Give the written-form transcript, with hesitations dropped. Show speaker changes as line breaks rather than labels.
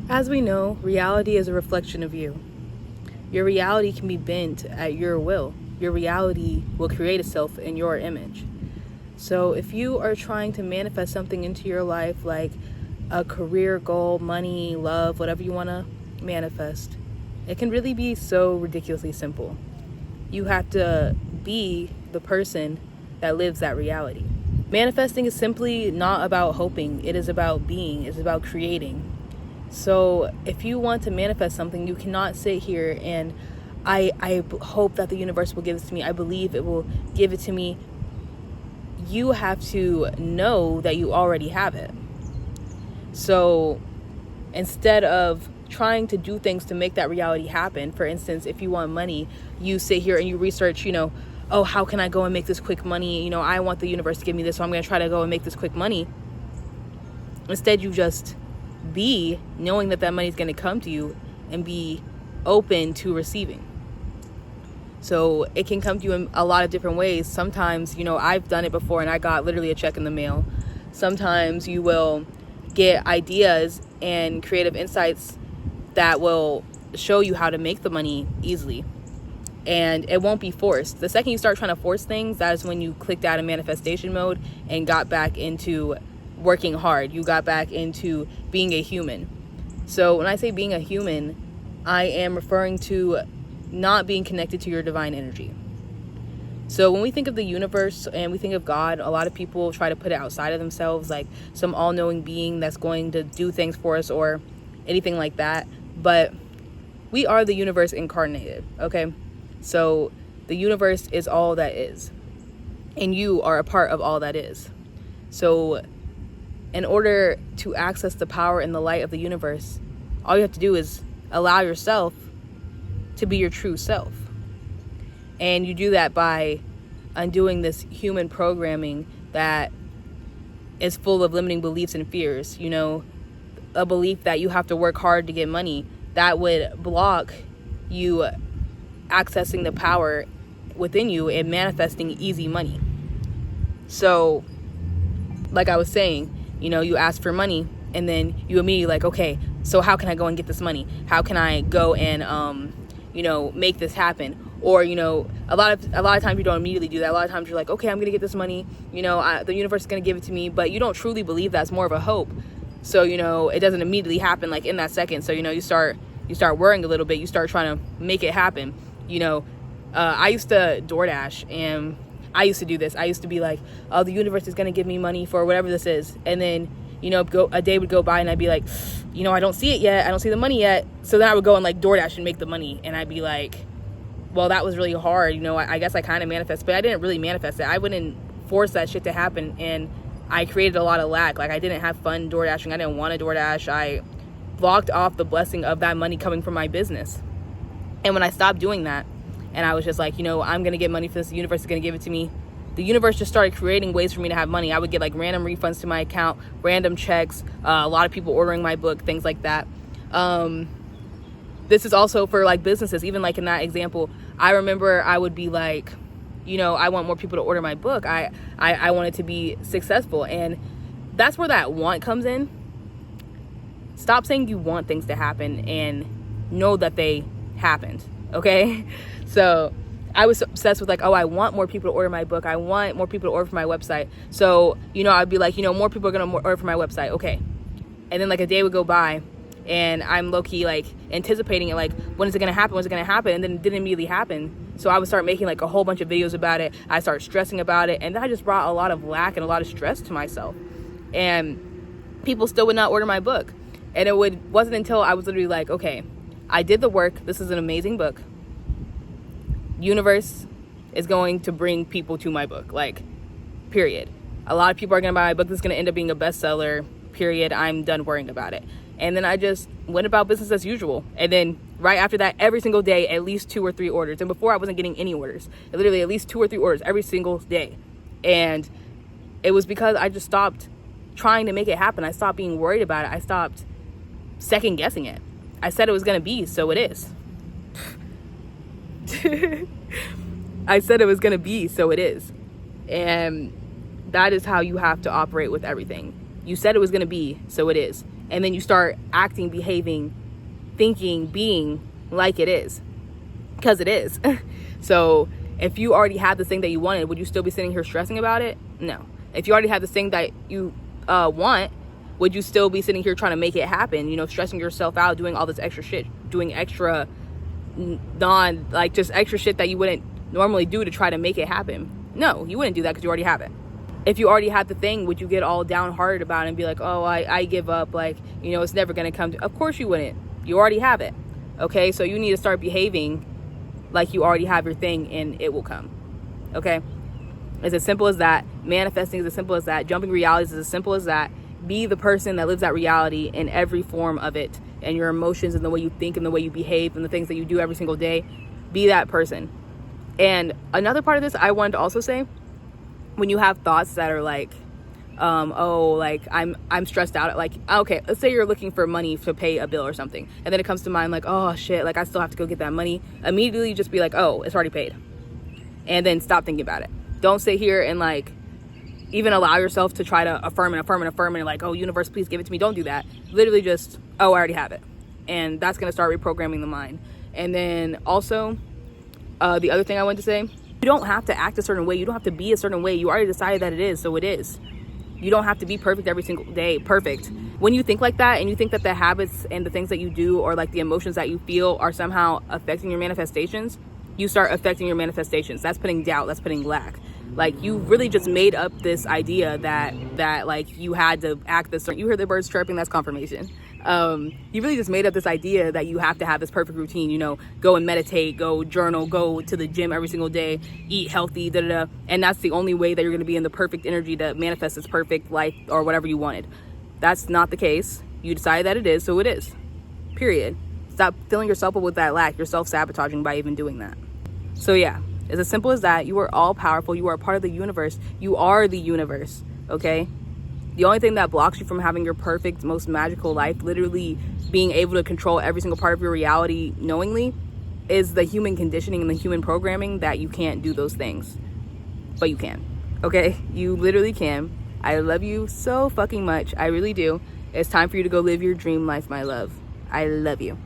As we know, reality is a reflection of you. Your reality can be bent at your will. Your reality will create itself in your image. So if you are trying to manifest something into your life, like a career goal, money, love, whatever you want to manifest, it can really be so ridiculously simple. You have to be the person that lives that reality. Manifesting is simply not about hoping. It is about being. It's about creating. So if you want to manifest something, you cannot sit here and I hope that the universe will give it to me. I believe it will give it to me. You have to know that you already have it. So instead of trying to do things to make that reality happen, for instance, if you want money, you sit here and you research, oh, how can I go and make this quick money? I want the universe to give me this, so I'm going to try to go and make this quick money. Instead, you just be knowing that money is going to come to you and be open to receiving. So it can come to you in a lot of different ways. Sometimes, I've done it before and I got literally a check in the mail. Sometimes you will get ideas and creative insights that will show you how to make the money easily. And it won't be forced. The second you start trying to force things, that is when you clicked out of manifestation mode and got back into working hard. You got back into being a human. So when I say being a human, I am referring to not being connected to your divine energy. So when we think of the universe and we think of God, a lot of people try to put it outside of themselves, like some all-knowing being that's going to do things for us or anything like that. But we are the universe incarnated, okay? So the universe is all that is, and you are a part of all that is. So in order to access the power and the light of the universe, all you have to do is allow yourself to be your true self. And you do that by undoing this human programming that is full of limiting beliefs and fears. A belief that you have to work hard to get money, that would block you accessing the power within you and manifesting easy money. So, like I was saying, you ask for money and then you immediately like, okay, so how can I go and get this money? How can I go and, make this happen? Or, a lot of times you don't immediately do that. A lot of times you're like, okay, I'm going to get this money. The universe is going to give it to me, but you don't truly believe that's more of a hope. So, it doesn't immediately happen like in that second. So, you start worrying a little bit. You start trying to make it happen. I used to DoorDash, and I used to do this. I used to be like, oh, the universe is going to give me money for whatever this is. And then, a day would go by and I'd be like, I don't see it yet. I don't see the money yet. So then I would go and like DoorDash and make the money. And I'd be like, well, that was really hard. I guess I kind of manifest, but I didn't really manifest it. I wouldn't force that shit to happen. And I created a lot of lack. Like I didn't have fun DoorDashing. I didn't want to DoorDash. I blocked off the blessing of that money coming from my business. And when I stopped doing that, and I was just like, I'm going to get money for this. The universe is going to give it to me. The universe just started creating ways for me to have money. I would get like random refunds to my account, random checks, a lot of people ordering my book, things like that. This is also for like businesses. Even like in that example, I remember I would be like, I want more people to order my book. I want it to be successful. And that's where that want comes in. Stop saying you want things to happen and know that they happened. Okay. So I was obsessed with like, oh, I want more people to order my book. I want more people to order for my website. So, I'd be like, more people are going to order for my website. Okay. And then like a day would go by and I'm low-key like anticipating it. Like, when is it going to happen? When's it going to happen? And then it didn't immediately happen. So I would start making like a whole bunch of videos about it. I started stressing about it. And that just brought a lot of lack and a lot of stress to myself. And people still would not order my book. And it wasn't until I was literally like, okay, I did the work. This is an amazing book. Universe is going to bring people to my book, like, period. A lot of people are going to buy my book. This is going to end up being a bestseller, period. I'm done worrying about it. And then I just went about business as usual. And then right after that, every single day, at least 2 or 3 orders. And before I wasn't getting any orders. Literally at least 2 or 3 orders every single day. And it was because I just stopped trying to make it happen. I stopped being worried about it. I stopped second guessing it. I said it was going to be, so it is. I said it was going to be, so it is. And that is how you have to operate with everything. You said it was going to be, so it is. and then you start acting, behaving, thinking, being like it is, because it is. So if you already had the thing that you wanted, would you still be sitting here stressing about it? No. If you already had this thing that you want, would you still be sitting here trying to make it happen, you know, stressing yourself out, doing all this extra shit, doing extra just extra shit that you wouldn't normally do to try to make it happen? No, you wouldn't do that because you already have it. If you already had the thing, would you get all downhearted about it and be like, oh, I give up, like, you know, it's never going to come to... Of course you wouldn't. You already have it. Okay, so you need to start behaving like you already have your thing, and it will come. Okay, it's as simple as that. Manifesting is as simple as that. Jumping realities is as simple as that. Be the person that lives that reality in every form of it, and your emotions and the way you think and the way you behave and the things that you do every single day. Be that person. And another part of this I wanted to also say, when you have thoughts that are like, oh, like I'm stressed out, like, okay, let's say you're looking for money to pay a bill or something, and then it comes to mind like, oh shit, like I still have to go get that money. Immediately just be like, oh, it's already paid, and then stop thinking about it. Don't sit here and like even allow yourself to try to affirm and like, oh, universe, please give it to me. Don't do that. Literally just, oh, I already have it. And that's going to start reprogramming the mind. And then also, the other thing I wanted to say, you don't have to act a certain way. You don't have to be a certain way. You already decided that it is, so it is. You don't have to be perfect every single day. Perfect. When you think like that, and you think that the habits and the things that you do, or like the emotions that you feel, are somehow affecting your manifestations, you start affecting your manifestations. That's putting doubt. That's putting lack. Like, you really just made up this idea that like you had to act this. You heard the birds chirping, that's confirmation. You really just made up this idea that you have to have this perfect routine, you know, go and meditate, go journal, go to the gym every single day, eat healthy, and that's the only way that you're going to be in the perfect energy to manifest this perfect life or whatever you wanted. That's not the case. You decided that it is, so it is. Period. Stop filling yourself up with that lack. You're self-sabotaging by even doing that. So yeah, it's as simple as that. You are all powerful. You are a part of the universe. You are the universe, okay? The only thing that blocks you from having your perfect, most magical life, literally being able to control every single part of your reality knowingly, is the human conditioning and the human programming that you can't do those things. But you can, okay? You literally can. I love you so fucking much. I really do. It's time for you to go live your dream life, my love. I love you.